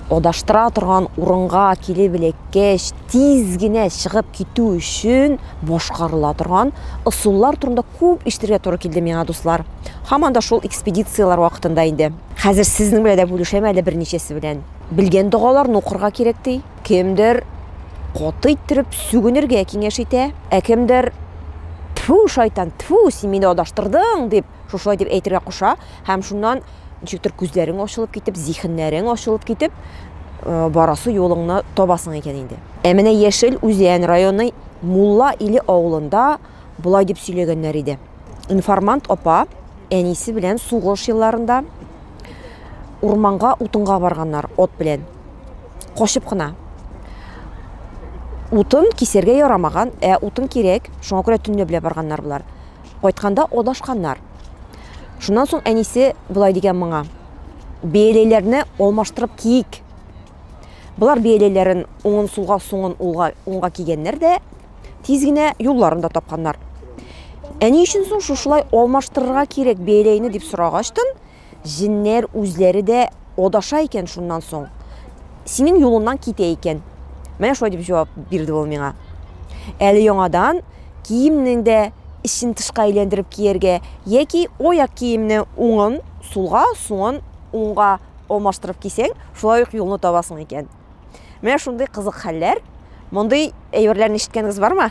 одаштыра турган урынга килеп элеккеч тиз генә чыгып китү өчен башкарыла торган ысуллар турында күп ишетергә туры килде миңа, дуслар. Һаман да шул экспедициялар вакытында инде. Хәзер сезнең белән дә бүлешәм әле берничәсе белән. Белгән дугаларны укырга кирәк ди. Кемдер каты иттереп сүгенергә киңәш итә, кемдер тфу шайтан, тфу син мине адаштырдың дип, шушылай дип әйтергә куша, һәм шуннан ничектер күзләрең ачылып китеп, зиһеннәрең ачылып китеп, барасы юлыңны табасың икән инде. Менә Яшел Үзән районы Мулла Иле авылында булай дип сөйләгәннәр иде. Информант апа әнисе белән сугыш елларында урманга утынга барганнар, от белән. Кошып кына. Утын кисәргә ярамаган, утын кирәк, шуңа күрә төнлә белә барганнар булар. Кайтканда адашканнар. Шуннан соң әнисе булай дигән моңа: "Бәйләләрне алмаштырып киек." Булар бәйләләрен уңын сулга, суңын уңга кигәннәр дә тиз генә юлларында тапканнар. Әни өчен соң шушылай алмаштырырга кирәк бәйләйне дип сорагачтын, җиннәр үзләре дә адаша икән шуннан соң. Синең юлыңнан китә икән. Менә шулай дип җавап бирде ул миңа. Әле яңадан киемнең дә ишин тышка әйләндереп кияргә, яки аяк киемне уңын сулга, суңын уңга алмаштырып кисәң, шулай ук юлны табасың икән. Менә шундый кызык хәлләр. Мондый әйберләрне ишеткәнегез бармы?